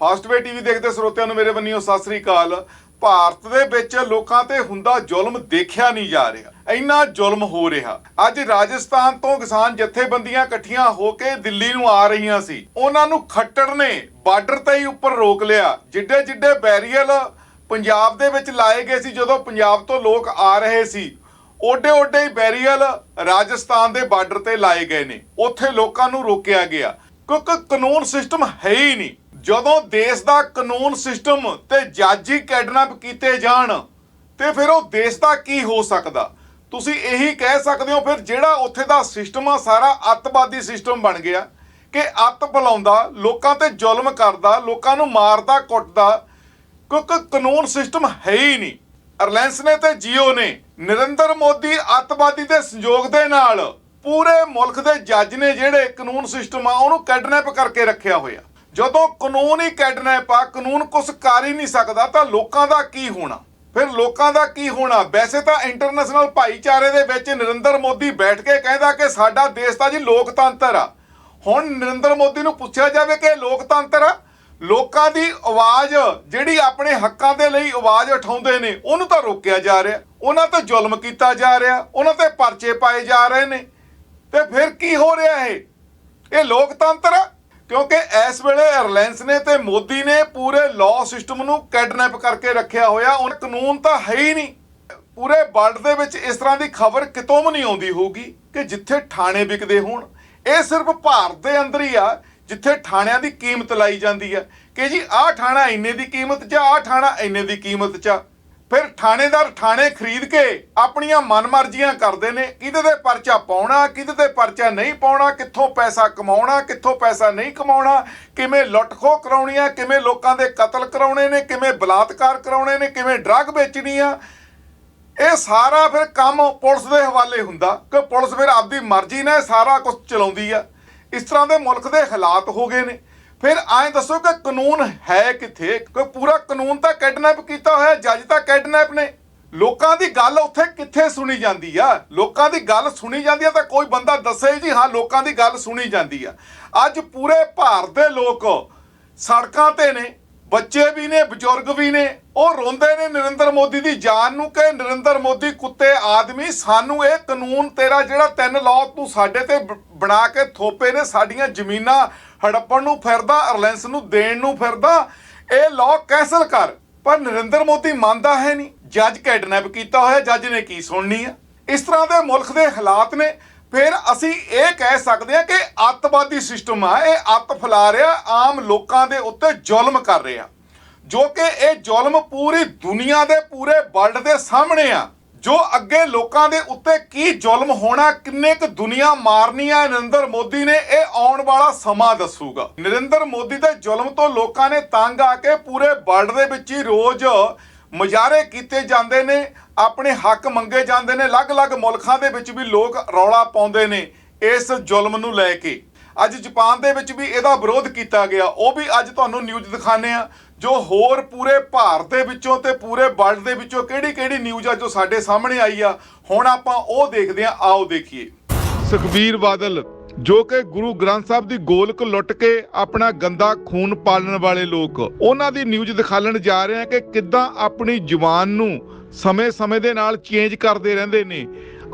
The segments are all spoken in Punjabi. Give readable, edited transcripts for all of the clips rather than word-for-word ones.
ਫਾਸਟਵੇ ਟੀਵੀ ਦੇਖਦੇ ਸਰੋਤਿਆਂ ਨੂੰ ਮੇਰੇ ਵੱਲੋਂ ਸਤਿ ਸ੍ਰੀ ਅਕਾਲ। ਭਾਰਤ ਦੇ ਵਿੱਚ ਲੋਕਾਂ ਤੇ ਹੁੰਦਾ ਜ਼ੁਲਮ ਦੇਖਿਆ ਨਹੀਂ ਜਾ ਰਿਹਾ, ਇੰਨਾ ਜ਼ੁਲਮ ਹੋ ਰਿਹਾ। ਅੱਜ ਰਾਜਸਥਾਨ ਤੋਂ ਕਿਸਾਨ ਜਥੇਬੰਦੀਆਂ ਇਕੱਠੀਆਂ ਹੋ ਕੇ ਦਿੱਲੀ ਨੂੰ ਆ ਰਹੀਆਂ ਸੀ। ਉਹਨਾਂ ਨੂੰ ਖੱਟੜ ਨੇ ਬਾਰਡਰ ਤੇ ਹੀ ਉੱਪਰ ਰੋਕ ਲਿਆ। ਜਿੱਡੇ ਜਿੱਡੇ ਬੈਰੀਅਰ ਪੰਜਾਬ ਦੇ ਵਿੱਚ ਲਾਏ ਗਏ ਸੀ, ਜਦੋਂ ਪੰਜਾਬ ਤੋਂ ਲੋਕ ਆ ਰਹੇ ਸੀ, ਓਡੇ ਓਡੇ ਹੀ ਬੈਰੀਅਰ ਰਾਜਸਥਾਨ ਦੇ ਬਾਰਡਰ ਤੇ ਲਾਏ ਗਏ ਨੇ। ਉੱਥੇ ਲੋਕਾਂ ਨੂੰ ਰੋਕਿਆ ਗਿਆ ਕਿਉਂਕਿ ਕਾਨੂੰਨ ਸਿਸਟਮ ਹੈ ਹੀ ਨਹੀਂ। ਜਦੋਂ ਦੇਸ਼ ਦਾ ਕਾਨੂੰਨ ਸਿਸਟਮ ਤੇ ਜੱਜ ਹੀ ਕਿਡਨੈਪ ਕੀਤੇ ਜਾਣ ਤੇ ਫਿਰ ਉਹ ਦੇਸ਼ ਦਾ ਕੀ ਹੋ ਸਕਦਾ। ਤੁਸੀਂ ਇਹੀ ਕਹਿ ਸਕਦੇ ਹੋ ਫਿਰ ਜਿਹੜਾ ਉੱਥੇ ਦਾ ਸਿਸਟਮ ਆ ਸਾਰਾ ਅੱਤਵਾਦੀ ਸਿਸਟਮ ਬਣ ਗਿਆ ਕਿ ਅੱਤ ਬੁਲਾਉਂਦਾ, ਲੋਕਾਂ ਤੇ ਜ਼ੁਲਮ ਕਰਦਾ, ਲੋਕਾਂ ਨੂੰ ਮਾਰਦਾ ਕੁੱਟਦਾ, ਕਿਉਂਕਿ ਕਾਨੂੰਨ ਸਿਸਟਮ ਹੈ ਹੀ ਨਹੀਂ। ਰਿਲਾਇੰਸ ਨੇ ਤੇ ਜੀਓ ਨੇ ਨਰਿੰਦਰ ਮੋਦੀ ਅੱਤਵਾਦੀ ਦੇ ਸੰਯੋਗ ਦੇ ਨਾਲ ਪੂਰੇ ਮੁਲਕ ਦੇ ਜੱਜ ਨੇ ਜਿਹੜੇ ਕਾਨੂੰਨ ਸਿਸਟਮ ਆ ਉਹਨੂੰ ਕਿਡਨੈਪ ਕਰਕੇ ਰੱਖਿਆ ਹੋਇਆ। ਜਦੋਂ ਕਾਨੂੰਨ ਹੀ ਕਿਡਨੈਪ ਆ, ਕਾਨੂੰਨ ਕੁਛ ਕਰ ਹੀ ਨਹੀਂ ਸਕਦਾ, ਤਾਂ ਲੋਕਾਂ ਦਾ ਕੀ ਹੋਣਾ। ਫਿਰ ਲੋਕਾਂ ਦਾ ਕੀ ਹੋਣਾ। ਵੈਸੇ ਤਾਂ ਇੰਟਰਨੈਸ਼ਨਲ ਭਾਈਚਾਰੇ ਦੇ ਵਿੱਚ ਨਰਿੰਦਰ ਮੋਦੀ ਬੈਠ ਕੇ ਕਹਿੰਦਾ ਕਿ ਸਾਡਾ ਦੇਸ਼ ਤਾਂ ਜੀ ਲੋਕਤੰਤਰ ਆ। ਹੁਣ ਨਰਿੰਦਰ ਮੋਦੀ ਨੂੰ ਪੁੱਛਿਆ ਜਾਵੇ ਕਿ ਲੋਕਤੰਤਰ ਆ, ਲੋਕਾਂ ਦੀ ਆਵਾਜ਼ ਜਿਹੜੀ ਆਪਣੇ ਹੱਕਾਂ ਦੇ ਲਈ ਆਵਾਜ਼ ਉਠਾਉਂਦੇ ਨੇ ਉਹਨੂੰ ਤਾਂ ਰੋਕਿਆ ਜਾ ਰਿਹਾ, ਉਹਨਾਂ ਤੇ ਜ਼ੁਲਮ ਕੀਤਾ ਜਾ ਰਿਹਾ, ਉਹਨਾਂ ਤੇ ਪਰਚੇ ਪਾਏ ਜਾ ਰਹੇ ਨੇ। ਤੇ ਫਿਰ ਕੀ ਹੋ ਰਿਹਾ ਇਹ ਲੋਕਤੰਤਰ ਆ? ਕਿਉਂਕਿ ਇਸ ਵੇਲੇ ਰਿਲਾਇੰਸ ਨੇ ਤੇ ਮੋਦੀ ਨੇ ਪੂਰੇ ਲਾਅ ਸਿਸਟਮ ਨੂੰ ਕਿਡਨੈਪ ਕਰਕੇ ਰੱਖਿਆ ਹੋਇਆ। ਉਹ ਕਾਨੂੰਨ ਤਾਂ ਹੈ ਹੀ ਨਹੀਂ। ਪੂਰੇ ਵਰਲਡ ਦੇ ਵਿੱਚ ਇਸ ਤਰ੍ਹਾਂ ਦੀ ਖਬਰ ਕਿਤੋਂ ਵੀ ਨਹੀਂ ਆਉਂਦੀ ਹੋਊਗੀ ਕਿ ਜਿੱਥੇ ਥਾਣੇ ਵਿਕਦੇ ਹੋਣ। ਇਹ ਸਿਰਫ ਭਾਰਤ ਦੇ ਅੰਦਰ ਹੀ ਆ ਜਿੱਥੇ ਥਾਣਿਆਂ ਦੀ ਕੀਮਤ ਲਾਈ ਜਾਂਦੀ ਹੈ ਕਿ ਜੀ ਆਹ ਥਾਣਾ ਇੰਨੇ ਦੀ ਕੀਮਤ 'ਚ, ਆਹ ਥਾਣਾ ਇੰਨੇ ਦੀ ਕੀਮਤ 'ਚ। ਫਿਰ ਥਾਣੇਦਾਰ ਥਾਣੇ ਖਰੀਦ ਕੇ ਆਪਣੀਆਂ ਮਨਮਰਜ਼ੀਆਂ ਕਰਦੇ ਨੇ, ਕਿਹਦੇ ਤੇ ਪਰਚਾ ਪਾਉਣਾ, ਕਿਹਦੇ ਤੇ ਪਰਚਾ ਨਹੀਂ ਪਾਉਣਾ, ਕਿੱਥੋਂ ਪੈਸਾ ਕਮਾਉਣਾ, ਕਿੱਥੋਂ ਪੈਸਾ ਨਹੀਂ ਕਮਾਉਣਾ, ਕਿਵੇਂ ਲੁੱਟ-ਖੋਹ ਕਰਾਉਣੀ ਆ, ਕਿਵੇਂ ਲੋਕਾਂ ਦੇ ਕਤਲ ਕਰਾਉਣੇ ਨੇ, ਕਿਵੇਂ ਬਲਾਤਕਾਰ ਕਰਾਉਣੇ ਨੇ, ਕਿਵੇਂ ਡਰੱਗ ਵੇਚਣੀ ਆ। ਇਹ ਸਾਰਾ ਫਿਰ ਕੰਮ ਪੁਲਿਸ ਦੇ ਹਵਾਲੇ ਹੁੰਦਾ ਕਿ ਪੁਲਿਸ ਫਿਰ ਆਪਦੀ ਮਰਜ਼ੀ ਨਾਲ ਸਾਰਾ ਕੁਝ ਚਲਾਉਂਦੀ ਆ। ਇਸ ਤਰ੍ਹਾਂ ਦੇ ਮੁਲਕ ਦੇ ਹਾਲਾਤ ਹੋ ਗਏ ਨੇ। ਫਿਰ ਐਂ ਦੱਸੋ ਕਿ ਕਾਨੂੰਨ ਹੈ ਕਿੱਥੇ? ਕੋਈ ਪੂਰਾ ਕਾਨੂੰਨ ਤਾਂ ਕਿਡਨੈਪ ਕੀਤਾ ਹੋਇਆ, ਜੱਜ ਤਾਂ ਕਿਡਨੈਪ ਨੇ। ਲੋਕਾਂ ਦੀ ਗੱਲ ਉੱਥੇ ਕਿੱਥੇ ਸੁਣੀ ਜਾਂਦੀ ਆ? ਲੋਕਾਂ ਦੀ ਗੱਲ ਸੁਣੀ ਜਾਂਦੀ ਆ ਤਾਂ ਕੋਈ ਬੰਦਾ ਦੱਸੇ ਜੀ ਹਾਂ ਲੋਕਾਂ ਦੀ ਗੱਲ ਸੁਣੀ ਜਾਂਦੀ ਆ। ਅੱਜ ਪੂਰੇ ਭਾਰਤ ਦੇ ਲੋਕ ਸੜਕਾਂ ਤੇ ਨੇ, ਬੱਚੇ ਵੀ ਨੇ, ਬਜ਼ੁਰਗ ਵੀ ਨੇ। ਉਹ ਰੋਂਦੇ ਨੇ ਨਰਿੰਦਰ ਮੋਦੀ ਦੀ ਜਾਨ ਨੂੰ ਕਿ ਨਰਿੰਦਰ ਮੋਦੀ ਕੁੱਤੇ ਆਦਮੀ, ਸਾਨੂੰ ਇਹ ਕਾਨੂੰਨ ਤੇਰਾ ਜਿਹੜਾ 3 ਲਾਅ ਤੂੰ ਸਾਡੇ ਤੇ ਬਣਾ ਕੇ ਥੋਪੇ ਨੇ, ਸਾਡੀਆਂ ਜ਼ਮੀਨਾਂ ਹੜੱਪਣ ਨੂੰ ਫਿਰਦਾ, ਰਿਲਾਇੰਸ ਨੂੰ ਦੇਣ ਨੂੰ ਫਿਰਦਾ, ਇਹ ਲਾਅ ਕੈਂਸਲ ਕਰ। ਪਰ ਨਰਿੰਦਰ ਮੋਦੀ ਮੰਨਦਾ ਹੈ ਨਹੀਂ। ਜੱਜ ਕਿਡਨੈਪ ਕੀਤਾ ਹੋਇਆ, ਜੱਜ ਨੇ ਕੀ ਸੁਣਨੀ ਆ। ਇਸ ਤਰ੍ਹਾਂ ਦੇ ਮੁਲਕ ਦੇ ਹਾਲਾਤ ਨੇ। ਫਿਰ ਅਸੀਂ ਇਹ ਕਹਿ ਸਕਦੇ ਹਾਂ ਕਿ ਅੱਤਵਾਦੀ ਸਿਸਟਮ ਆ, ਇਹ ਅੱਤ ਫੈਲਾ ਰਿਹਾ, ਆਮ ਲੋਕਾਂ ਦੇ ਉੱਤੇ ਜ਼ੁਲਮ ਕਰ ਰਿਹਾ, ਜੋ ਕਿ ਇਹ ਜ਼ੁਲਮ ਪੂਰੀ ਦੁਨੀਆ ਦੇ ਪੂਰੇ ਵਰਲਡ ਦੇ ਸਾਹਮਣੇ ਆ। ਜੋ ਅੱਗੇ ਲੋਕਾਂ ਦੇ ਉੱਤੇ ਕੀ ਜ਼ੁਲਮ ਹੋਣਾ, ਕਿੰਨੇ ਕੁ ਦੁਨੀਆ ਮਾਰਨੀ ਆ ਨਰਿੰਦਰ ਮੋਦੀ ਨੇ, ਇਹ ਆਉਣ ਵਾਲਾ ਸਮਾਂ ਦੱਸੂਗਾ। ਨਰਿੰਦਰ ਮੋਦੀ ਦੇ ਜ਼ੁਲਮ ਤੋਂ ਲੋਕਾਂ ਨੇ ਤੰਗ ਆ ਕੇ ਪੂਰੇ ਵਰਲਡ ਦੇ ਵਿੱਚ ਹੀ ਰੋਜ਼ ਮੁਜ਼ਾਹਰੇ ਕੀਤੇ ਜਾਂਦੇ ਨੇ, ਆਪਣੇ ਹੱਕ ਮੰਗੇ ਜਾਂਦੇ ਨੇ। ਅਲੱਗ-ਅਲੱਗ ਮੁਲਕਾਂ ਦੇ ਵਿੱਚ ਵੀ ਲੋਕ ਰੌਲਾ ਪਾਉਂਦੇ ਨੇ ਇਸ ਜ਼ੁਲਮ ਨੂੰ ਲੈ ਕੇ। ਅੱਜ ਜਾਪਾਨ ਦੇ ਵਿੱਚ ਵੀ ਇਹਦਾ ਵਿਰੋਧ ਕੀਤਾ ਗਿਆ, ਉਹ ਵੀ ਅੱਜ ਤੁਹਾਨੂੰ ਨਿਊਜ਼ ਦਿਖਾਣੇ ਆ। ਜੋ ਹੋਰ ਪੂਰੇ ਭਾਰਤ ਦੇ ਵਿੱਚੋਂ ਤੇ ਪੂਰੇ ਵਰਲਡ ਦੇ ਵਿੱਚੋਂ ਕਿਹੜੀ ਨਿਊਜ਼ ਆ ਜੋ ਸਾਡੇ ਸਾਹਮਣੇ ਆਈ ਆ, ਹੁਣ ਆਪਾਂ ਉਹ ਦੇਖਦੇ ਆ। ਆਓ ਦੇਖੀਏ। ਸੁਖਬੀਰ ਬਾਦਲ ਜੋ ਕਿ ਗੁਰੂ ਗ੍ਰੰਥ ਸਾਹਿਬ ਦੀ ਗੋਲਕ ਲੁੱਟ ਕੇ ਆਪਣਾ ਗੰਦਾ ਖੂਨ ਪਾਲਣ ਵਾਲੇ ਲੋਕ, ਉਹਨਾਂ ਦੀ ਨਿਊਜ਼ ਦਿਖਾਲਣ ਜਾ ਰਹੇ ਆ ਕਿ ਕਿੱਦਾਂ ਆਪਣੀ ਜ਼ੁਬਾਨ ਨੂੰ ਸਮੇਂ ਦੇ ਨਾਲ ਚੇਂਜ ਕਰਦੇ ਰਹਿੰਦੇ ਨੇ।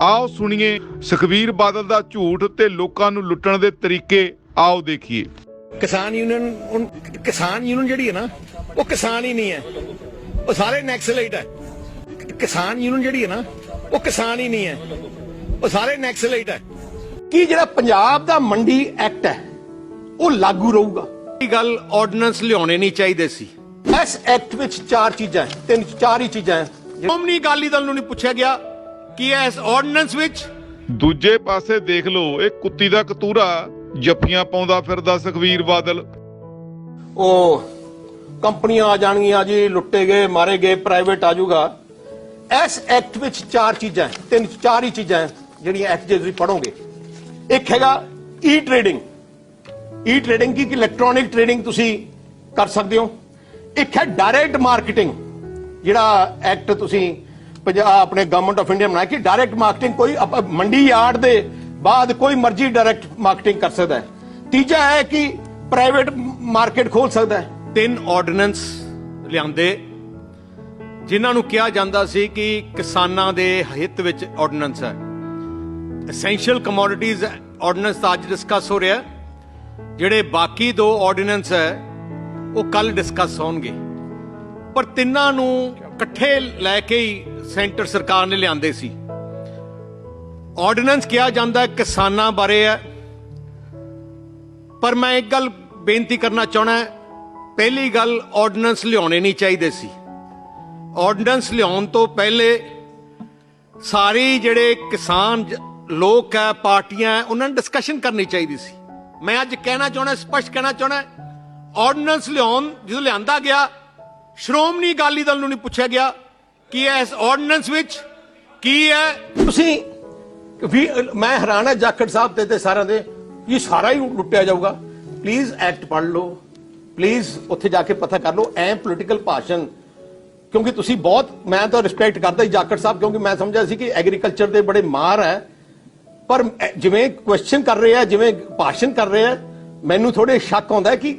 ਆਓ ਸੁਣੀਏ ਸੁਖਬੀਰ ਬਾਦਲ ਦਾ ਝੂਠ ਤੇ ਲੋਕਾਂ ਨੂੰ ਲੁੱਟਣ ਦੇ ਤਰੀਕੇ। ਆਓ ਦੇਖੀਏ। ਕਿਸਾਨ ਯੂਨੀਅਨ ਜਿਹੜੀ ਹੈ ਨਾ, ਉਹ ਕਿਸਾਨ ਹੀ ਨਹੀਂ ਹੈ, ਉਹ ਸਾਰੇ ਨੈਕਸਲਾਈਟ ਹੈ। ਕਿਸਾਨ ਯੂਨੀਅਨ ਜਿਹੜੀ ਹੈ ਨਾ, ਉਹ ਕਿਸਾਨ ਹੀ ਨਹੀਂ ਹੈ, ਉਹ ਸਾਰੇ ਨੈਕਸਲਾਈਟ ਹੈ। ਕੀ ਜਿਹੜਾ ਪੰਜਾਬ ਦਾ ਮੰਡੀ ਐਕਟ ਹੈ ਉਹ ਲਾਗੂ ਰਹੂਗਾ? ਇਹ ਗੱਲ ਆਰਡੀਨੈਂਸ ਲਿਆਉਣੇ ਨਹੀਂ ਚਾਹੀਦੇ ਸੀ। ਇਸ ਐਕਟ ਵਿੱਚ 4 ਚੀਜ਼ਾਂ, 4 ਹੀ ਚੀਜ਼ਾਂ ਸ਼੍ਰੋਮਣੀ ਅਕਾਲੀ ਦਲ ਨੂੰ ਨਹੀਂ ਪੁੱਛਿਆ ਗਿਆ ਕਿ ਇਸ ਆਰਡੀਨੈਂਸ ਵਿੱਚ। ਦੂਜੇ ਪਾਸੇ ਦੇਖ ਲਓ, ਇਹ ਕੁੱਤੀ ਦਾ ਕਤੂਰਾ ਜੱਫੀਆਂ ਪਾਉਂਦਾ ਫਿਰਦਾ ਸੁਖਬੀਰ ਬਾਦਲ। ਉਹ ਕੰਪਨੀਆਂ ਆ ਜਾਣਗੀਆਂ ਜੀ, ਲੁੱਟੇ ਗਏ, ਮਾਰੇ ਗਏ, ਪ੍ਰਾਈਵੇਟ ਆ ਜਾਊਗਾ। ਇਸ ਐਕਟ ਵਿੱਚ 4 ਚੀਜ਼ਾਂ, 4 ਹੀ ਚੀਜ਼ਾਂ ਜਿਹੜੀਆਂ ਐਕਟ ਜੇ ਤੁਸੀਂ ਪੜੋਗੇ। ਇੱਕ ਹੈਗਾ ਈ ਟ੍ਰੇਡਿੰਗ। ਈ ਟ੍ਰੇਡਿੰਗ ਕੀ ਇਲੈਕਟ੍ਰੋਨਿਕ ਟ੍ਰੇਡਿੰਗ ਤੁਸੀਂ ਕਰ ਸਕਦੇ ਹੋ। ਇੱਕ ਹੈ ਡਾਇਰੈਕਟ ਮਾਰਕੀਟਿੰਗ, ਜਿਹੜਾ ਐਕਟ ਤੁਸੀਂ ਆਪਣੇ ਗਵਰਨਮੈਂਟ ਆਫ ਇੰਡੀਆ ਬਣਾਇਆ ਕਿ ਡਾਇਰੈਕਟ ਮਾਰਕੀਟਿੰਗ ਕੋਈ ਮੰਡੀ ਯਾਰਡ ਦੇ ਬਾਅਦ ਕੋਈ ਮਰਜ਼ੀ ਡਾਇਰੈਕਟ ਮਾਰਕੀਟਿੰਗ ਕਰ ਸਕਦਾ ਹੈ। ਤੀਜਾ ਹੈ ਕਿ ਪ੍ਰਾਈਵੇਟ ਮਾਰਕੀਟ ਖੋਲ ਸਕਦਾ ਹੈ। 3 ਆਰਡੀਨੈਂਸ ਲਿਆਂਦੇ ਜਿਨ੍ਹਾਂ ਨੂੰ ਕਿਹਾ ਜਾਂਦਾ ਸੀ ਕਿ ਕਿਸਾਨਾਂ ਦੇ ਹਿੱਤ ਵਿੱਚ ਆਰਡੀਨੈਂਸ ਹੈ। ਐਸੈਂਸ਼ੀਅਲ ਕਮੋਡਿਟੀਜ਼ ਆਰਡੀਨੈਂਸ ਤਾਂ ਅੱਜ ਡਿਸਕਸ ਹੋ ਰਿਹਾ, ਜਿਹੜੇ ਬਾਕੀ 2 ਆਰਡੀਨੈਂਸ ਹੈ ਉਹ ਕੱਲ ਡਿਸਕਸ ਹੋਣਗੇ। ਪਰ ਤਿੰਨਾਂ ਨੂੰ ਇਕੱਠੇ ਲੈ ਕੇ ਹੀ ਸੈਂਟਰ ਸਰਕਾਰ ਨੇ ਲਿਆਂਦੇ ਸੀ। ਆਰਡੀਨੈਂਸ ਕਿਹਾ ਜਾਂਦਾ ਕਿਸਾਨਾਂ ਬਾਰੇ ਹੈ, ਪਰ ਮੈਂ ਇੱਕ ਗੱਲ ਬੇਨਤੀ ਕਰਨਾ ਚਾਹਣਾ, ਪਹਿਲੀ ਗੱਲ ਆਰਡੀਨੈਂਸ ਲਿਆਉਣੇ ਨਹੀਂ ਚਾਹੀਦੇ ਸੀ। ਆਰਡੀਨੈਂਸ ਲਿਆਉਣ ਤੋਂ ਪਹਿਲੇ ਸਾਰੀ ਜਿਹੜੇ ਕਿਸਾਨ ਲੋਕ ਹੈ, ਪਾਰਟੀਆਂ ਹੈ, ਉਹਨਾਂ ਨੂੰ ਡਿਸਕਸ਼ਨ ਕਰਨੀ ਚਾਹੀਦੀ ਸੀ। ਮੈਂ ਅੱਜ ਕਹਿਣਾ ਚਾਹਣਾ, ਸਪਸ਼ਟ ਕਹਿਣਾ ਚਾਹਣਾ, ਆਰਡੀਨੈਂਸ ਲਿਆਉਣ ਜਦੋਂ ਲਿਆਂਦਾ ਗਿਆ, ਸ਼੍ਰੋਮਣੀ ਅਕਾਲੀ ਦਲ ਨੂੰ ਨਹੀਂ ਪੁੱਛਿਆ ਗਿਆ ਕਿ ਇਸ ਆਰਡੀਨੈਂਸ ਵਿੱਚ ਕੀ ਹੈ। ਤੁਸੀਂ ਵੀ ਮੈਂ ਹੈਰਾਨ ਹੈ ਜਾਖੜ ਸਾਹਿਬ ਤੇ ਸਾਰਿਆਂ ਦੇ, ਇਹ ਸਾਰਾ ਹੀ ਲੁੱਟਿਆ ਜਾਊਗਾ। ਪਲੀਜ਼ ਐਕਟ ਪੜ੍ਹ ਲਓ, ਪਲੀਜ਼ ਉੱਥੇ ਜਾ ਕੇ ਪਤਾ ਕਰ ਲਓ। ਐ ਪੋਲੀਟੀਕਲ ਭਾਸ਼ਣ, ਕਿਉਂਕਿ ਤੁਸੀਂ ਬਹੁਤ, ਮੈਂ ਤਾਂ ਰਿਸਪੈਕਟ ਕਰਦਾ ਹੀ ਜਾਖੜ ਸਾਹਿਬ, ਕਿਉਂਕਿ ਮੈਂ ਸਮਝਿਆ ਸੀ ਕਿ ਐਗਰੀਕਲਚਰ ਦੇ ਬੜੇ ਮਾਹਰ ਹੈ, ਪਰ ਜਿਵੇਂ ਕੁਐਸਚਨ ਕਰ ਰਹੇ ਆ, ਜਿਵੇਂ ਭਾਸ਼ਣ ਕਰ ਰਹੇ ਆ, ਮੈਨੂੰ ਥੋੜੇ ਸ਼ੱਕ ਆਉਂਦਾ ਕਿ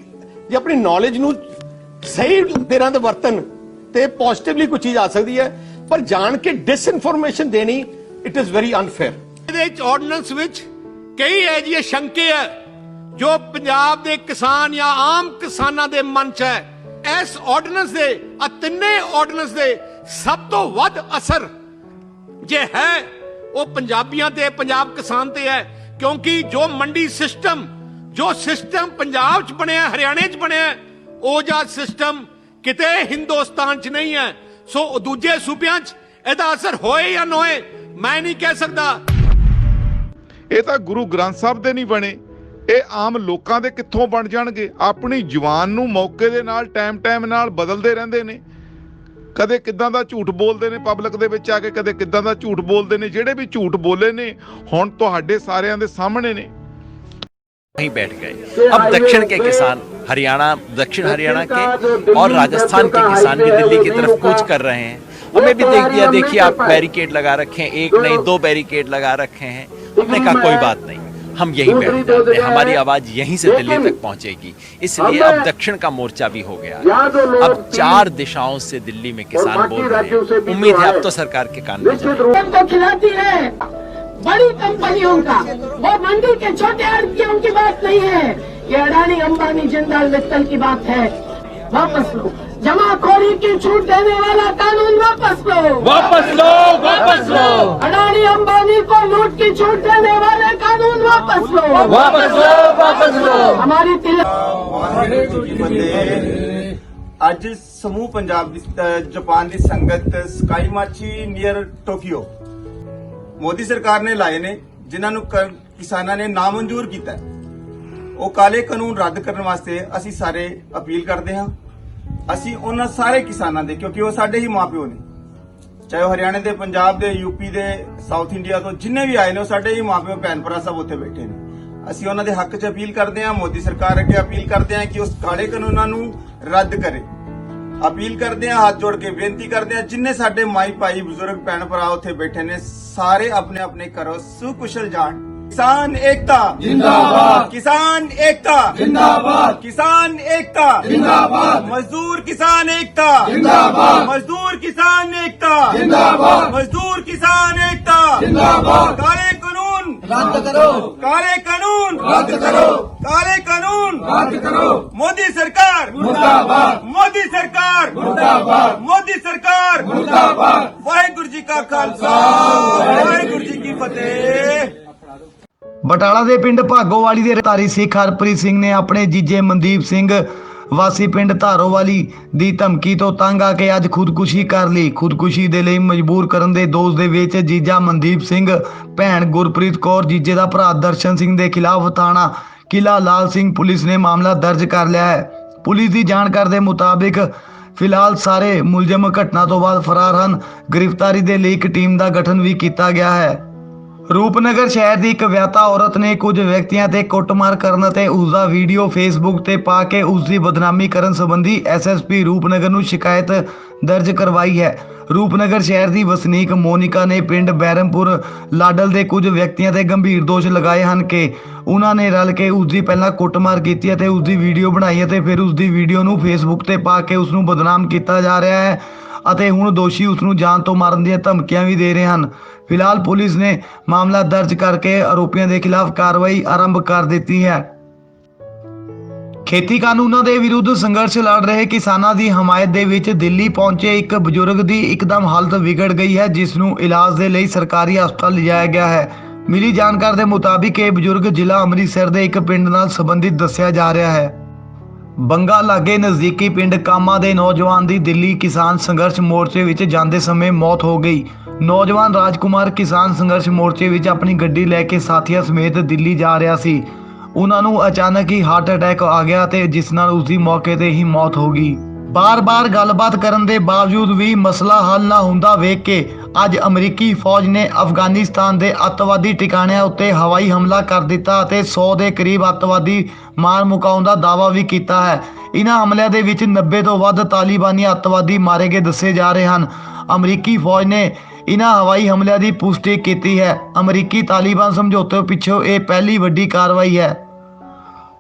ਜੇ ਆਪਣੀ ਨੌਲੇਜ ਨੂੰ ਸਹੀ ਤਰ੍ਹਾਂ ਦੇ ਵਰਤਨ ਤੇ ਪੋਜ਼ਿਟਿਵਲੀ ਕੋਈ ਚੀਜ਼ ਆ ਸਕਦੀ ਹੈ, ਪਰ ਜਾਣ ਕੇ ਡਿਸਇਨਫੋਰਮੇਸ਼ਨ ਦੇਣੀ, ਇਟ ਇਜ਼ ਵੈਰੀ ਅਨਫੇਅਰ। ਇਹਦੇ ਵਿੱਚ ਆਰਡੀਨੈਂਸ ਵਿੱਚ ਕਈ ਹੈ ਜੀ ਸ਼ੰਕੇ ਹੈ ਜੋ ਪੰਜਾਬ ਦੇ ਕਿਸਾਨ ਜਾਂ ਆਮ ਕਿਸਾਨਾਂ ਦੇ ਮਨ 'ਚ ਹੈ। ਇਸ ਆਰਡੀਨੈਂਸ ਦੇ, ਆ ਤਿੰਨੇ ਆਰਡੀਨੈਂਸ ਦੇ ਸਭ ਤੋਂ ਵੱਧ ਅਸਰ ਜੇ ਹੈ ਉਹ ਪੰਜਾਬੀਆਂ ਤੇ, ਪੰਜਾਬ ਕਿਸਾਨ ਤੇ ਹੈ, ਕਿਉਂਕਿ ਜੋ ਮੰਡੀ ਸਿਸਟਮ, ਜੋ ਸਿਸਟਮ ਪੰਜਾਬ 'ਚ ਬਣਿਆ, ਹਰਿਆਣੇ 'ਚ ਬਣਿਆ, ਉਹ ਜਿਹਾ ਸਿਸਟਮ ਕਿਤੇ ਹਿੰਦੁਸਤਾਨ 'ਚ ਨਹੀਂ ਹੈ। ਸੋ ਦੂਜੇ ਸੂਬਿਆਂ 'ਚ ਇਹਦਾ ਅਸਰ ਹੋਏ ਜਾਂ ਨਾ ਹੋਏ ਮੈਂ ਨਹੀਂ ਕਹਿ ਸਕਦਾ। ਇਹ ਤਾਂ ਗੁਰੂ ਗ੍ਰੰਥ ਸਾਹਿਬ ਦੇ ਨਹੀਂ ਬਣੇ, ਇਹ ਆਮ ਲੋਕਾਂ ਦੇ ਕਿੱਥੋਂ ਬਣ ਜਾਣਗੇ? ਆਪਣੀ ਜ਼ੁਬਾਨ ਨੂੰ ਮੌਕੇ ਦੇ ਨਾਲ ਟਾਈਮ ਨਾਲ ਬਦਲਦੇ ਰਹਿੰਦੇ ਨੇ। ਕਦੇ ਕਿੱਦਾਂ ਦਾ ਝੂਠ ਬੋਲਦੇ ਨੇ ਪਬਲਿਕ ਦੇ ਵਿੱਚ ਆ ਕੇ, ਕਦੇ ਕਿੱਦਾਂ ਦਾ ਝੂਠ ਬੋਲਦੇ ਨੇ। ਜਿਹੜੇ ਵੀ ਝੂਠ ਬੋਲੇ ਨੇ ਹੁਣ ਤੁਹਾਡੇ ਸਾਰਿਆਂ ਦੇ ਸਾਹਮਣੇ ਨੇ। वहीं बैठ गए। अब दक्षिण के किसान हरियाणा, दक्षिण हरियाणा के और राजस्थान के किसान भी दिल्ली की तरफ कूच कर रहे हैं। हमें भी देख दिया, देखिए आप बैरिकेड लगा रखे हैं, एक नहीं 2 बैरिकेड लगा रखे हैं। हमने कहा कोई बात नहीं, हम यहीं बैठ जाते हैं, हमारी आवाज यहीं से दिल्ली तक पहुंचेगी। इसलिए अब दक्षिण का मोर्चा भी हो गया। अब 4 दिशाओं से दिल्ली में किसान बोल रहे हैं। उम्मीद है अब तो सरकार के कान में जाए। बड़ी कंपनियों का, वो मंडी के छोटे आड़तियों की बात नहीं है, ये अडानी, अंबानी, जिंदाल, मित्तल की बात है। वापस लो जमाखोरी की छूट देने वाला कानून, वापस लो, वापस लो, वापस लो। अडानी अंबानी को लूट की छूट देने वाले कानून वापस लो, वापस लो, वापस लो। हमारी ਅੱਜ ਸਮੂਹ ਪੰਜਾਬ ਦੀ ਜਾਪਾਨ ਦੀ ਸੰਗਤ ਸਕਾਈ ਮਾਚੀ ਨੀਅਰ ਟੋਕੀਓ ਮੋਦੀ ਸਰਕਾਰ ਨੇ ਲਾਏ ਨੇ, ਜਿਨ੍ਹਾਂ ਨੂੰ ਕਿਸਾਨਾਂ ਨੇ ਨਾਮਨਜ਼ੂਰ ਕੀਤਾ। ਉਹ ਕਾਲੇ ਕਾਨੂੰਨ ਰੱਦ ਕਰਨ ਵਾਸਤੇ ਅਸੀਂ ਸਾਰੇ ਅਪੀਲ ਕਰਦੇ ਹਾਂ। ਅਸੀਂ ਉਹਨਾਂ ਸਾਰੇ ਕਿਸਾਨਾਂ ਦੇ, ਕਿਉਂਕਿ ਉਹ ਸਾਡੇ ਹੀ ਮਾਪਿਓ ਨੇ, ਚਾਹੇ ਉਹ ਹਰਿਆਣੇ ਦੇ, ਪੰਜਾਬ ਦੇ, ਯੂਪੀ ਦੇ, ਸਾਊਥ ਇੰਡੀਆ ਤੋਂ ਜਿੰਨੇ ਵੀ ਆਏ ਨੇ, ਉਹ ਸਾਡੇ ਹੀ ਮਾਪਿਓ, ਭੈਣ ਭਰਾ ਸਭ ਉੱਥੇ ਬੈਠੇ ਨੇ। ਅਸੀਂ ਉਹਨਾਂ ਦੇ ਹੱਕ 'ਚ ਅਪੀਲ ਕਰਦੇ ਹਾਂ, ਮੋਦੀ ਸਰਕਾਰ ਅੱਗੇ ਅਪੀਲ ਕਰਦੇ ਹਾਂ ਕਿ ਉਸ ਕਾਲੇ ਕਾਨੂੰਨਾਂ ਨੂੰ ਰੱਦ ਕਰੇ। ਅਪੀਲ ਕਰਦੇ ਹਾਂ, ਹੱਥ ਜੋੜ ਕੇ ਬੇਨਤੀ ਕਰਦੇ ਹਾਂ, ਜਿੰਨੇ ਸਾਡੇ ਮਾਈ ਭਾਈ, ਬਜ਼ੁਰਗ, ਭੈਣ ਭਰਾ ਉੱਥੇ ਬੈਠੇ ਨੇ, ਸਾਰੇ ਆਪਣੇ ਆਪਣੇ ਘਰੋਂ ਸੁਕੁਸ਼ਲ ਜਾਣ। किसान एकता जिंदाबाद, किसान एकता जिंदाबाद, किसान एकता जिंदाबाद, मजदूर किसान एकता जिंदाबाद, मजदूर किसान एकता जिंदाबाद, मजदूर किसान एकता जिंदाबाद। काले कानून रद्द करो, काले कानून रद्द करो, काले कानून रद्द करो। मोदी सरकार मुर्दाबाद, मोदी सरकार मुर्दाबाद, मोदी सरकार मुर्दाबाद। वाहिगुरु जी का खालसा, वाहिगुरु जी की फतेह। ਬਟਾਲਾ ਦੇ ਪਿੰਡ ਭਾਗੋਵਾਲੀ ਦੇ ਧਾਰੀ ਸਿੱਖ ਹਰਪ੍ਰੀਤ ਸਿੰਘ ਨੇ ਆਪਣੇ ਜੀਜੇ ਮਨਦੀਪ ਸਿੰਘ ਵਾਸੀ ਪਿੰਡ ਧਾਰੋਵਾਲੀ ਦੀ ਧਮਕੀ ਤੋਂ ਤੰਗ ਆ ਕੇ ਅੱਜ ਖੁਦਕੁਸ਼ੀ ਕਰ ਲਈ। ਖੁਦਕੁਸ਼ੀ ਦੇ ਲਈ ਮਜਬੂਰ ਕਰਨ ਦੇ ਦੋਸ਼ ਦੇ ਵਿੱਚ ਜੀਜਾ ਮਨਦੀਪ ਸਿੰਘ, ਭੈਣ ਗੁਰਪ੍ਰੀਤ ਕੌਰ, ਜੀਜੇ ਦਾ ਭਰਾ ਦਰਸ਼ਨ ਸਿੰਘ ਦੇ ਖਿਲਾਫ ਥਾਣਾ ਕਿਲਾ ਲਾਲ ਸਿੰਘ ਪੁਲਿਸ ਨੇ ਮਾਮਲਾ ਦਰਜ ਕਰ ਲਿਆ ਹੈ। ਪੁਲਿਸ ਦੀ ਜਾਣਕਾਰੀ ਦੇ ਮੁਤਾਬਿਕ ਫਿਲਹਾਲ ਸਾਰੇ ਮੁਲਜ਼ਮ ਘਟਨਾ ਤੋਂ ਬਾਅਦ ਫਰਾਰ ਹਨ। ਗ੍ਰਿਫਤਾਰੀ ਦੇ ਲਈ ਇੱਕ ਟੀਮ ਦਾ ਗਠਨ ਵੀ ਕੀਤਾ ਗਿਆ ਹੈ। ਰੂਪਨਗਰ ਸ਼ਹਿਰ ਦੀ ਇੱਕ ਵਿਆਹੁਤਾ ਔਰਤ ਨੇ ਕੁਝ ਵਿਅਕਤੀਆਂ ਤੇ ਕੁੱਟਮਾਰ ਕਰਨ ਅਤੇ ਉਸ ਦਾ ਵੀਡੀਓ ਫੇਸਬੁੱਕ ਤੇ ਪਾ ਕੇ ਉਸ ਦੀ ਬਦਨਾਮੀ ਕਰਨ ਸੰਬੰਧੀ ਐਸਐਸਪੀ ਰੂਪਨਗਰ ਨੂੰ ਸ਼ਿਕਾਇਤ ਦਰਜ ਕਰਵਾਈ ਹੈ। ਰੂਪਨਗਰ ਸ਼ਹਿਰ ਦੀ ਵਸਨੀਕ ਮੋਨਿਕਾ ਨੇ ਪਿੰਡ ਬੈਰਮਪੁਰ ਲਾਡਲ ਦੇ ਕੁਝ ਵਿਅਕਤੀਆਂ ਤੇ ਗੰਭੀਰ ਦੋਸ਼ ਲਗਾਏ ਹਨ ਕਿ ਉਹਨਾਂ ਨੇ ਰਲ ਕੇ ਉਸ ਦੀ ਪਹਿਲਾਂ ਕੁੱਟਮਾਰ ਕੀਤੀ ਅਤੇ ਉਸ ਦੀ ਵੀਡੀਓ ਬਣਾਈ ਅਤੇ ਫਿਰ ਉਸ ਦੀ ਵੀਡੀਓ ਨੂੰ ਫੇਸਬੁੱਕ ਤੇ ਪਾ ਕੇ ਉਸ ਨੂੰ ਬਦਨਾਮ ਕੀਤਾ ਜਾ ਰਿਹਾ ਹੈ ਅਤੇ ਹੁਣ ਦੋਸ਼ੀ ਉਸ ਨੂੰ ਜਾਨ ਤੋਂ ਮਾਰਨ ਦੀਆਂ ਧਮਕੀਆਂ ਵੀ ਦੇ ਰਹੇ ਹਨ। ਫਿਲਹਾਲ ਪੁਲਿਸ ਨੇ ਮਾਮਲਾ ਦਰਜ ਕਰਕੇ ਆਰੋਪੀਆਂ ਦੇ ਖਿਲਾਫ ਕਾਰਵਾਈ ਆਰੰਭ ਕਰ ਦਿੱਤੀ ਹੈ। ਖੇਤੀ ਕਾਨੂੰਨਾਂ ਦੇ ਵਿਰੁੱਧ ਸੰਘਰਸ਼ ਲੜ ਰਹੇ ਕਿਸਾਨਾਂ ਦੀ ਹਮਾਇਤ ਦੇ ਵਿੱਚ ਦਿੱਲੀ ਪਹੁੰਚੇ ਇੱਕ ਬਜ਼ੁਰਗ ਦੀ ਇੱਕਦਮ ਹਾਲਤ ਵਿਗੜ ਗਈ ਹੈ, ਜਿਸ ਨੂੰ ਇਲਾਜ ਦੇ ਲਈ ਸਰਕਾਰੀ ਹਸਪਤਾਲ ਲਿਜਾਇਆ ਗਿਆ ਹੈ। ਮਿਲੀ ਜਾਣਕਾਰੀ ਦੇ ਮੁਤਾਬਿਕ ਇਹ ਬਜ਼ੁਰਗ ਜ਼ਿਲ੍ਹਾ ਅੰਮ੍ਰਿਤਸਰ ਦੇ ਇੱਕ ਪਿੰਡ ਨਾਲ ਸੰਬੰਧਿਤ ਦੱਸਿਆ ਜਾ ਰਿਹਾ ਹੈ। ਬੰਗਾ ਲਾਗੇ ਨਜ਼ਦੀਕੀ ਪਿੰਡ ਕਾਮਾ ਦੇ ਨੌਜਵਾਨ ਦੀ ਦਿੱਲੀ ਕਿਸਾਨ ਸੰਘਰਸ਼ ਮੋਰਚੇ ਵਿੱਚ ਜਾਂਦੇ ਸਮੇਂ ਮੌਤ ਹੋ ਗਈ। ਨੌਜਵਾਨ ਰਾਜਕੁਮਾਰ ਕਿਸਾਨ ਸੰਘਰਸ਼ ਮੋਰਚੇ ਵਿੱਚ ਆਪਣੀ ਗੱਡੀ ਲੈ ਕੇ ਸਾਥੀਆਂ ਸਮੇਤ ਦਿੱਲੀ ਜਾ ਰਿਹਾ ਸੀ। ਉਹਨਾਂ ਨੂੰ ਅਚਾਨਕ ਹੀ ਹਾਰਟ ਅਟੈਕ ਆ ਗਿਆ ਤੇ ਜਿਸ ਨਾਲ ਉਸ ਦੀ ਮੌਕੇ ਤੇ ਹੀ ਮੌਤ ਹੋ ਗਈ। ਬਾਰ-ਬਾਰ ਗੱਲਬਾਤ ਕਰਨ ਦੇ ਬਾਵਜੂਦ ਵੀ ਮਸਲਾ ਹੱਲ ਨਾ ਹੁੰਦਾ ਵੇਖ ਕੇ ਅੱਜ ਅਮਰੀਕੀ ਫੌਜ ਨੇ ਅਫਗਾਨਿਸਤਾਨ ਦੇ ਅੱਤਵਾਦੀ ਟਿਕਾਣਿਆਂ ਉੱਤੇ ਹਵਾਈ ਹਮਲਾ ਕਰ ਦਿੱਤਾ ਅਤੇ 100 ਦੇ ਕਰੀਬ ਅੱਤਵਾਦੀ ਮਾਰ ਮੁਕਾਉਣ ਦਾ ਦਾਅਵਾ ਵੀ ਕੀਤਾ ਹੈ। ਇਹਨਾਂ ਹਮਲਿਆਂ ਦੇ ਵਿੱਚ 90 ਤੋਂ ਵੱਧ ਤਾਲਿਬਾਨੀ ਅੱਤਵਾਦੀ ਮਾਰੇ ਗਏ ਦੱਸੇ ਜਾ ਰਹੇ ਹਨ। ਅਮਰੀਕੀ ਫੌਜ ਨੇ ਇਹਨਾਂ ਹਵਾਈ ਹਮਲਿਆਂ ਦੀ ਪੁਸ਼ਟੀ ਕੀਤੀ ਹੈ। ਅਮਰੀਕੀ ਤਾਲਿਬਾਨ ਸਮਝੌਤੇ ਪਿੱਛੋਂ ਇਹ ਪਹਿਲੀ ਵੱਡੀ ਕਾਰਵਾਈ ਹੈ।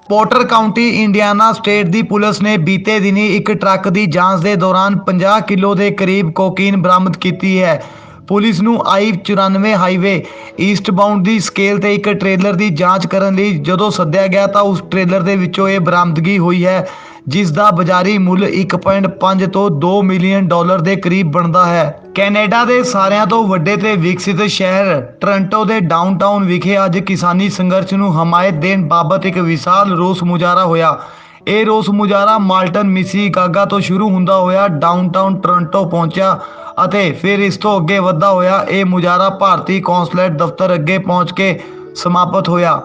ਪੋਰਟਰ ਕਾਉਂਟੀ ਇੰਡੀਆਨਾ ਸਟੇਟ ਦੀ ਪੁਲਿਸ ਨੇ ਬੀਤੇ ਦਿਨੀ ਇੱਕ ਟਰੱਕ ਦੀ ਜਾਂਚ ਦੇ ਦੌਰਾਨ 50 ਕਿਲੋ ਦੇ ਕਰੀਬ ਕੋਕੀਨ ਬਰਾਮਦ ਕੀਤੀ ਹੈ। ਪੁਲਿਸ ਨੂੰ I-94 ਹਾਈਵੇ ਈਸਟਬਾਉਂਡ ਦੀ ਸਕੇਲ ਤੇ ਇੱਕ ਟ੍ਰੇਲਰ ਦੀ ਜਾਂਚ ਕਰਨ ਲਈ ਜਦੋਂ ਸੱਦਿਆ ਗਿਆ ਤਾਂ ਉਸ ਟ੍ਰੇਲਰ ਦੇ ਵਿੱਚੋਂ ਇਹ ਬਰਾਮਦਗੀ ਹੋਈ ਹੈ, ਜਿਸ ਦਾ ਬਾਜ਼ਾਰੀ ਮੁੱਲ 1.5 ਤੋਂ 2 ਮਿਲੀਅਨ ਡਾਲਰ ਦੇ ਕਰੀਬ ਬਣਦਾ ਹੈ। ਕੈਨੇਡਾ ਦੇ ਸਾਰਿਆਂ ਤੋਂ ਵੱਡੇ ਤੇ ਵਿਕਸਿਤ ਸ਼ਹਿਰ ਟੋਰਾਂਟੋ ਦੇ ਡਾਊਨਟਾਊਨ ਵਿਖੇ ਅੱਜ ਕਿਸਾਨੀ ਸੰਘਰਸ਼ ਨੂੰ ਹਮਾਇਤ ਦੇਣ ਬਾਬਤ ਇੱਕ ਵਿਸ਼ਾਲ ਰੋਸ ਮੁਜ਼ਾਹਰਾ ਹੋਇਆ। ਇਹ ਰੋਸ ਮੁਜ਼ਾਹਰਾ ਮਾਲਟਨ ਮਿਸੀਗਾਗਾ ਤੋਂ ਸ਼ੁਰੂ ਹੁੰਦਾ ਹੋਇਆ ਡਾਊਨਟਾਊਨ ਟੋਰਾਂਟੋ ਪਹੁੰਚਿਆ ਅਤੇ ਫਿਰ ਇਸ ਤੋਂ ਅੱਗੇ ਵਧਦਾ ਹੋਇਆ ਇਹ ਮੁਜ਼ਾਹਰਾ ਭਾਰਤੀ ਕੌਂਸਲੇਟ ਦਫ਼ਤਰ ਅੱਗੇ ਪਹੁੰਚ ਕੇ ਸਮਾਪਤ ਹੋਇਆ।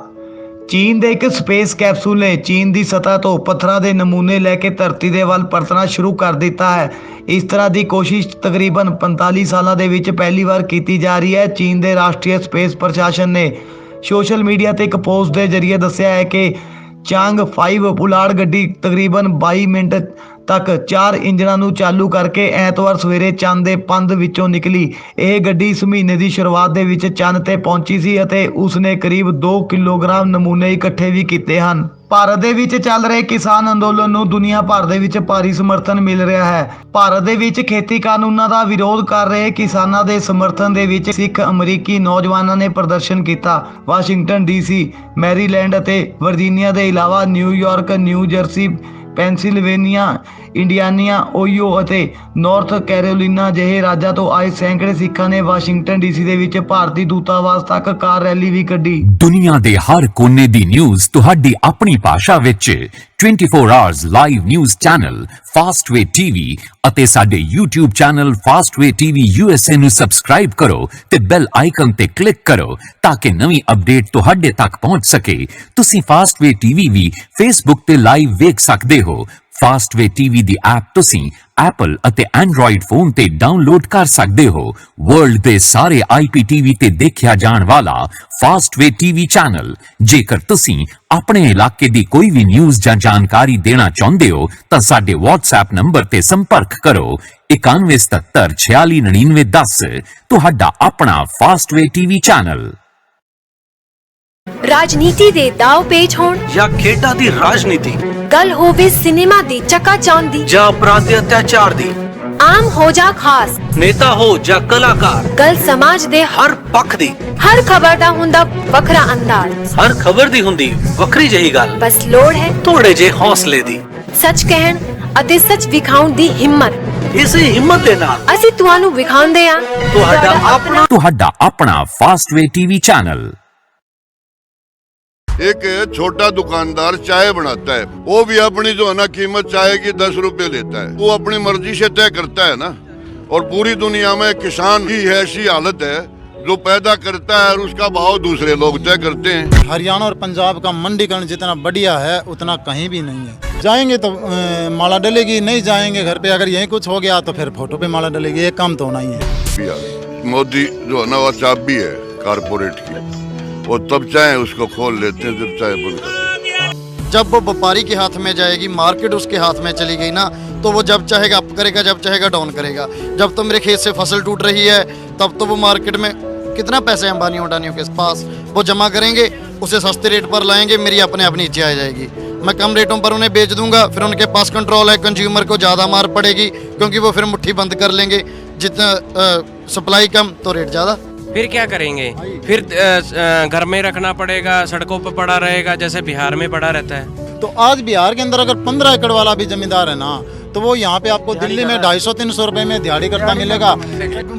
ਚੀਨ ਦੇ ਇੱਕ ਸਪੇਸ ਕੈਪਸੂਲ ਨੇ ਚੀਨ ਦੀ ਸਤ੍ਹਾ ਤੋਂ ਪੱਥਰਾਂ ਦੇ ਨਮੂਨੇ ਲੈ ਕੇ ਧਰਤੀ ਦੇ ਵੱਲ ਪਰਤਣਾ ਸ਼ੁਰੂ ਕਰ ਦਿੱਤਾ ਹੈ। ਇਸ ਤਰ੍ਹਾਂ ਦੀ ਕੋਸ਼ਿਸ਼ ਤਕਰੀਬਨ 45 ਸਾਲਾਂ ਦੇ ਵਿੱਚ ਪਹਿਲੀ ਵਾਰ ਕੀਤੀ ਜਾ ਰਹੀ ਹੈ। ਚੀਨ ਦੇ ਰਾਸ਼ਟਰੀ ਸਪੇਸ ਪ੍ਰਸ਼ਾਸਨ ਨੇ ਸੋਸ਼ਲ ਮੀਡੀਆ ਤੇ ਇੱਕ ਪੋਸਟ ਦੇ ਜ਼ਰੀਏ ਦੱਸਿਆ ਹੈ ਕਿ ਚਾਂਗ 5 ਪੁਲਾੜ ਗੱਡੀ ਤਕਰੀਬਨ 22 ਮਿੰਟ ਤੱਕ 4 ਇੰਜਣਾਂ ਨੂੰ ਚਾਲੂ ਕਰਕੇ ਐਤਵਾਰ ਸਵੇਰੇ ਚੰਦ ਦੇ ਪੰਧ ਵਿੱਚੋਂ ਨਿਕਲੀ। ਇਹ ਗੱਡੀ ਇਸ ਮਹੀਨੇ ਦੀ ਸ਼ੁਰੂਆਤ ਦੇ ਵਿੱਚ ਚੰਦ ਤੇ ਪਹੁੰਚੀ ਸੀ ਅਤੇ ਉਸਨੇ ਕਰੀਬ 2 ਕਿਲੋਗ੍ਰਾਮ ਨਮੂਨੇ ਇਕੱਠੇ ਵੀ ਕੀਤੇ ਹਨ। ਭਾਰਤ ਦੇ ਵਿੱਚ ਚੱਲ ਰਹੇ ਕਿਸਾਨ ਅੰਦੋਲਨ ਨੂੰ ਦੁਨੀਆ ਭਰ ਦੇ ਵਿੱਚ ਭਾਰੀ ਸਮਰਥਨ ਮਿਲ ਰਿਹਾ ਹੈ। ਭਾਰਤ ਦੇ ਵਿੱਚ ਖੇਤੀ ਕਾਨੂੰਨਾਂ ਦਾ ਵਿਰੋਧ ਕਰ ਰਹੇ ਕਿਸਾਨਾਂ ਦੇ ਸਮਰਥਨ ਦੇ ਵਿੱਚ ਸਿੱਖ ਅਮਰੀਕੀ ਨੌਜਵਾਨਾਂ ਨੇ ਪ੍ਰਦਰਸ਼ਨ ਕੀਤਾ। ਵਾਸ਼ਿੰਗਟਨ DC, ਮੈਰੀਲੈਂਡ ਅਤੇ ਵਰਜੀਨੀਆ ਦੇ ਇਲਾਵਾ New York, New Jersey, Pennsylvania, Indiana, Ohio ਅਤੇ ਨਾਰਥ ਕੈਰੋਲੀਨਾ ਜਿਹੇ ਰਾਜਾਂ ਤੋਂ ਆਏ ਸੈਂਕੜੇ ਸਿੱਖਾਂ ਨੇ ਵਾਸ਼ਿੰਗਟਨ DC ਦੇ ਵਿੱਚ ਭਾਰਤੀ ਦੂਤਾਵਾਸ ਤੱਕ ਕਾਰ ਰੈਲੀ ਵੀ ਕੱਢੀ। ਦੁਨੀਆ ਦੇ ਹਰ ਕੋਨੇ ਦੀ ਨਿਊਜ਼ ਤੁਹਾਡੀ ਆਪਣੀ ਭਾਸ਼ਾ ਵਿੱਚ 24 hours live news channel Fastway TV ਅਤੇ ਸਾਡੇ YouTube channel Fastway TV USA ਨੂੰ ਸਬਸਕ੍ਰਾਈਬ ਕਰੋ ਤੇ ਬੈਲ ਆਈਕਨ ਤੇ ਕਲਿੱਕ ਕਰੋ ਤਾਂ ਕਿ ਨਵੀਂ ਅਪਡੇਟ ਤੁਹਾਡੇ ਤੱਕ ਪਹੁੰਚ ਸਕੇ। ਤੁਸੀਂ ਫਾਸਟਵੇ ਟੀਵੀ ਵੀ Facebook ਤੇ ਲਾਈਵ ਵੇਖ ਸਕਦੇ ਹੋ। ਫਾਸਟਵੇ ਟੀਵੀ ਦੀ ਐਪ ਤੁਸੀਂ ਐਪਲ ਅਤੇ ਐਂਡਰੋਇਡ ਫੋਨ ਤੇ ਡਾਊਨਲੋਡ ਕਰ ਸਕਦੇ ਹੋ। ਵਰਲਡ ਦੇ ਸਾਰੇ IPTV ਤੇ ਦੇਖਿਆ ਜਾਣ ਵਾਲਾ ਫਾਸਟਵੇ ਟੀਵੀ ਚੈਨਲ। ਜੇਕਰ ਤੁਸੀਂ ਆਪਣੇ ਇਲਾਕੇ ਦੀ ਕੋਈ ਵੀ ਨਿਊਜ਼ ਜਾਂ ਜਾਣਕਾਰੀ ਦੇਣਾ ਚਾਹੁੰਦੇ ਹੋ ਤਾਂ ਸਾਡੇ WhatsApp ਨੰਬਰ ਤੇ ਸੰਪਰਕ ਕਰੋ 9177469910। ਤੁਹਾਡਾ ਆਪਣਾ ਫਾਸਟਵੇ ਟੀਵੀ ਚੈਨਲ। ਰਾਜਨੀਤੀ ਦੇ ਦਾਅ ਪੇਚ ਹੋਣ ਜਾਂ ਖੇਡਾਂ ਦੀ ਰਾਜਨੀਤੀ, ਗੱਲ ਹੋਵੇ ਸਿਨੇਮਾ ਦੀ ਚਕਾਚੌਂਧ ਦੀ ਜਾਂ ਅਪਰਾਧ ਦੇ ਅਤਿਆਚਾਰ ਦੀ, ਆਮ ਹੋ ਜਾਂ ਖਾਸ, ਨੇਤਾ ਹੋ ਜਾਂ ਕਲਾਕਾਰ, ਗੱਲ ਸਮਾਜ ਦੇ ਹਰ ਪੱਖ ਦੀ, ਹਰ ਖਬਰ ਦਾ ਹੁੰਦਾ ਵੱਖਰਾ ਅੰਦਾਜ਼, ਹਰ ਖਬਰ ਦੀ ਹੁੰਦੀ ਵੱਖਰੀ ਜਿਹੀ ਗੱਲ। ਬਸ ਲੋੜ ਹੈ ਥੋੜੇ ਜਿਹੇ ਹੌਸਲੇ ਦੀ, ਸੱਚ ਕਹਿਣ ਅਤੇ ਸੱਚ ਵਿਖਾਉਣ ਦੀ ਹਿੰਮਤ। ਇਸੇ ਹਿੰਮਤ ਦੇ ਨਾਲ ਅਸੀਂ ਤੁਹਾਨੂੰ ਵਿਖਾਉਂਦੇ ਹਾਂ ਤੁਹਾਡਾ ਆਪਣਾ ਫਾਸਟਵੇ ਟੀਵੀ चैनल। एक छोटा दुकानदार चाय बनाता है, वो भी अपनी जो है ना कीमत चाय की 10 रुपए लेता है, वो अपनी मर्जी से तय करता है ना। और पूरी दुनिया में किसान की ऐसी हालत है जो पैदा करता है और उसका भाव दूसरे लोग तय करते हैं। हरियाणा और पंजाब का मंडीकरण जितना बढ़िया है उतना कहीं भी नहीं है। जाएंगे तो माला डलेगी, नहीं जाएंगे घर पे अगर यहीं कुछ हो गया तो फिर फोटो पे माला डलेगी। ये काम तो होना ही है। मोदी जो है ना वो चाबी है, कारपोरेट की, वो तब चाहे उसको खोल लेते हैं, जब चाहे बंद कर देते हैं। जब वो व्यापारी के हाथ में जाएगी, मार्केट उसके हाथ में चली गई ना, तो वो जब चाहेगा अप करेगा, जब चाहेगा डाउन करेगा। जब तो मेरे खेत से फसल टूट रही है, तब तो वो मार्केट में कितना पैसे अंबानी उडानियों के पास वो जमा करेंगे, उसे सस्ते रेट पर लाएंगे, मेरी अपने आप नीचे आ जाएगी। मैं कम रेटों पर उन्हें बेच दूंगा, फिर उनके पास कंट्रोल है, कंज्यूमर को ज़्यादा मार पड़ेगी, क्योंकि वो फिर मुट्ठी बंद कर लेंगे। जितना सप्लाई कम तो रेट ज़्यादा। फिर क्या करेंगे? फिर घर में रखना पड़ेगा, सड़कों पर पड़ा रहेगा, जैसे बिहार में पड़ा रहता है। तो आज बिहार के अंदर अगर 15 एकड़ वाला भी जमींदार है ना, तो वो यहाँ पे आपको दिल्ली में 250-300 रुपए में दिहाड़ी करता मिलेगा।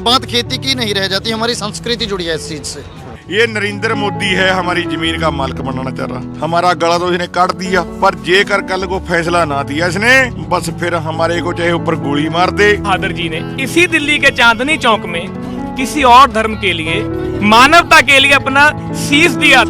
बात खेती की नहीं रह जाती, हमारी संस्कृति जुड़ी है इस चीज से। ये नरेंद्र मोदी है हमारी जमीन का मालिक बनाना चाह रहा, हमारा गला तो इसने काट दिया, पर जेकर कल को फैसला ना दिया इसने, बस फिर हमारे को चाहे ऊपर गोली मार दे। बहादुर जी ने इसी दिल्ली के चांदनी चौक में किसी और धर्म के लिए, मानवता के लिए अपना शीश दिया।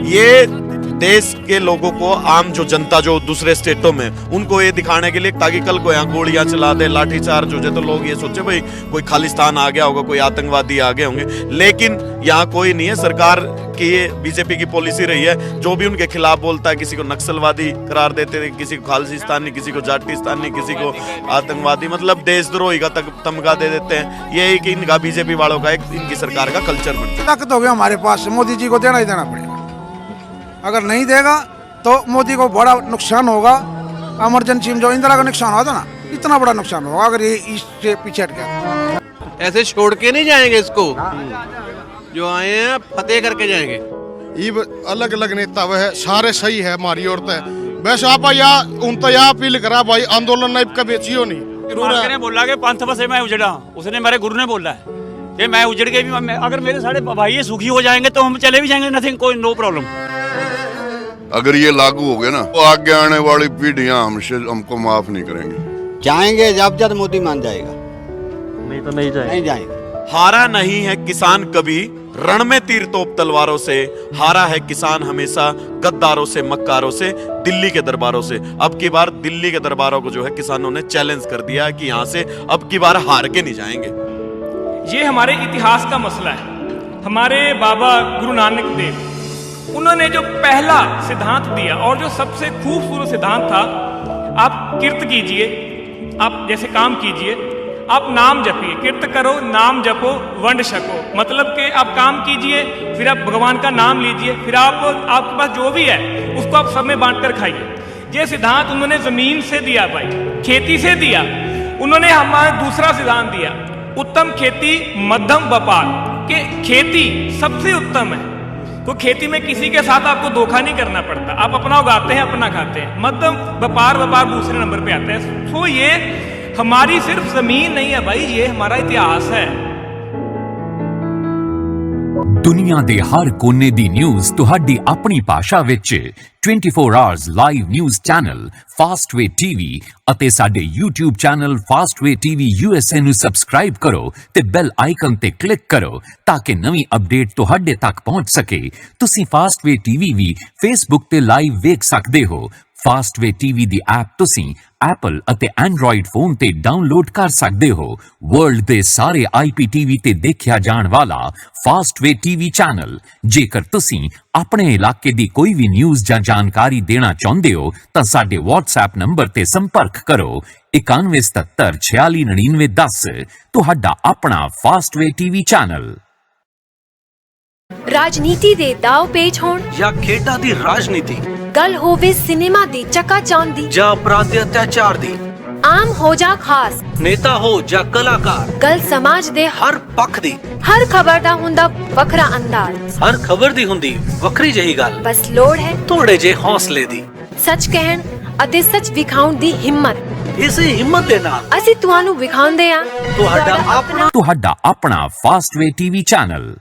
ये देश के लोगों को, आम जो जनता जो दूसरे स्टेटों में, उनको ये दिखाने के लिए ताकि कल को यहाँ गोलियां चला दे, लाठीचार्ज हो जाए, तो लोग ये सोचे भाई कोई खालिस्तान आ गया होगा, कोई आतंकवादी आ गए होंगे। लेकिन यहाँ कोई नहीं है। सरकार की ये बीजेपी की पॉलिसी रही है, जो भी उनके खिलाफ बोलता है, किसी को नक्सलवादी करार देते थे, किसी को खालिस्तानी, किसी को जाटिस्तानी, किसी को आतंकवादी, मतलब देशद्रोही का तमगा दे देते हैं। ये कि इनका बीजेपी वालों का एक इनकी सरकार का कल्चर बन गया। ताकत हो गया हमारे पास, मोदी जी को देना ही देना पड़ेगा। अगर नहीं देगा तो मोदी को बड़ा नुकसान होगा। इमरजेंसी में जो इंदिरा का नुकसान हुआ था ना, इतना बड़ा नुकसान होगा अगर ये इससे पीछे हट गया। ऐसे छोड़ के नहीं जाएंगे इसको, जो आए हैं फतेह करके जाएंगे। ये अलग अलग नेता वह सारे सही है, हमारी औरतें वैसे आप या अपील करा भाई, आंदोलन नहीं कभी बेचियो नहीं। बोला कि पंथ बसे मैं उजड़ा, उसने मेरे गुरु ने बोला है कि मैं उजड़ के भी, अगर मेरे सारे भाई सुखी हो जाएंगे तो हम चले भी जाएंगे, नथिंग, कोई नो प्रॉब्लम। अगर ये लागू हो गया ना, तो आगे आने वाली पीढ़ियां हमको माफ नहीं करेंगी। जाएंगे जब मोदी मान जाएगा, नहीं तो नहीं जाएगा। हारा नहीं है किसान कभी रण में तीर तोप तलवारों से, हारा है किसान हमेशा गद्दारों से, मक्कारों से, दिल्ली के दरबारों से। अब की बार दिल्ली के दरबारों को जो है किसानों ने चैलेंज कर दिया कि यहाँ से अब की बार हार के नहीं जाएंगे। ये हमारे इतिहास का मसला है। हमारे बाबा गुरु नानक देव, उन्होंने जो पहला सिद्धांत दिया और जो सबसे खूबसूरत सिद्धांत था, आप किर्त कीजिए, आप जैसे काम कीजिए, आप नाम जपिए, किर्त करो, नाम जपो, वंड छको। मतलब कि आप काम कीजिए, फिर आप भगवान का नाम लीजिए, फिर आपके पास जो भी है उसको आप सब में बांट कर खाइए। ये सिद्धांत उन्होंने जमीन से दिया भाई, खेती से दिया। उन्होंने हमारा दूसरा सिद्धांत दिया, उत्तम खेती मध्यम व्यापार, के खेती सबसे उत्तम है। तो खेती में किसी के साथ आपको धोखा नहीं करना पड़ता, आप अपना उगाते हैं, अपना खाते हैं। मध्यम व्यापार दूसरे नंबर पे आता है। तो ये हमारी सिर्फ जमीन नहीं है भाई, ये हमारा इतिहास है। ਦੁਨੀਆ ਦੇ ਹਰ ਕੋਨੇ ਦੀ ਨਿਊਜ਼ ਤੁਹਾਡੀ ਆਪਣੀ ਭਾਸ਼ਾ ਵਿੱਚ 24 hours live news channel Fastway TV ਅਤੇ ਸਾਡੇ YouTube channel Fastway TV USA ਨੂੰ ਸਬਸਕ੍ਰਾਈਬ ਕਰੋ ਤੇ ਬੈਲ ਆਈਕਨ ਤੇ ਕਲਿੱਕ ਕਰੋ ਤਾਂ ਕਿ ਨਵੀਂ ਅਪਡੇਟ ਤੁਹਾਡੇ ਤੱਕ ਪਹੁੰਚ ਸਕੇ। ਤੁਸੀਂ ਫਾਸਟਵੇ ਟੀਵੀ ਵੀ Facebook ਤੇ ਲਾਈਵ ਵੇਖ ਸਕਦੇ ਹੋ। ਫਾਸਟਵੇ ਟੀਵੀ ਦੀ ਐਪ ਤੁਸੀਂ ਐਪਲ ਅਤੇ ਐਂਡਰੋਇਡ ਫੋਨ ਤੇ ਡਾਊਨਲੋਡ ਕਰ ਸਕਦੇ ਹੋ। ਵਰਲਡ ਦੇ ਸਾਰੇ IPTV ਤੇ ਦੇਖਿਆ ਜਾਣ ਵਾਲਾ ਫਾਸਟਵੇ ਟੀਵੀ ਚੈਨਲ। ਜੇਕਰ ਤੁਸੀਂ ਆਪਣੇ ਇਲਾਕੇ ਦੀ ਕੋਈ ਵੀ ਨਿਊਜ਼ ਜਾਂ ਜਾਣਕਾਰੀ ਦੇਣਾ ਚਾਹੁੰਦੇ ਹੋ ਤਾਂ ਸਾਡੇ WhatsApp ਨੰਬਰ ਤੇ ਸੰਪਰਕ ਕਰੋ 9177469910। ਤੁਹਾਡਾ ਆਪਣਾ ਫਾਸਟਵੇ ਟੀਵੀ ਚੈਨਲ। ਰਾਜਨੀਤੀ ਦੇ ਦਾਅ ਪੇਚ ਹੋਣ ਜਾਂ ਖੇਡਾਂ ਦੀ ਰਾਜਨੀਤੀ, ਗੱਲ ਹੋਵੇ ਸਿਨੇਮਾ ਦੀ ਚਕਾਚੌਂਧ ਦੀ ਜਾਂ ਅਪਰਾਧ ਦੇ ਅਤਿਆਚਾਰ ਦੀ, ਆਮ ਹੋ ਜਾਂ ਖਾਸ, ਨੇਤਾ ਹੋ ਜਾਂ ਕਲਾਕਾਰ, ਗੱਲ ਸਮਾਜ ਦੇ ਹਰ ਪੱਖ ਦੀ, ਹਰ ਖਬਰ ਦਾ ਹੁੰਦਾ ਵੱਖਰਾ ਅੰਦਾਜ਼, ਹਰ ਖਬਰ ਦੀ ਹੁੰਦੀ ਵੱਖਰੀ ਜਿਹੀ ਗੱਲ, ਬਸ ਲੋੜ ਹੈ ਥੋੜੇ ਜਿਹੇ ਹੌਸਲੇ ਦੀ, ਸੱਚ ਕਹਿਣ ਅਤੇ ਸੱਚ ਵਿਖਾਉਣ ਦੀ ਹਿੰਮਤ। ਇਸੇ ਹਿੰਮਤ ਦੇ ਨਾਲ ਅਸੀਂ ਤੁਹਾਨੂੰ ਵਿਖਾਉਂਦੇ ਹਾਂ ਤੁਹਾਡਾ ਆਪਣਾ ਫਾਸਟਵੇ ਟੀਵੀ ਚੈਨਲ।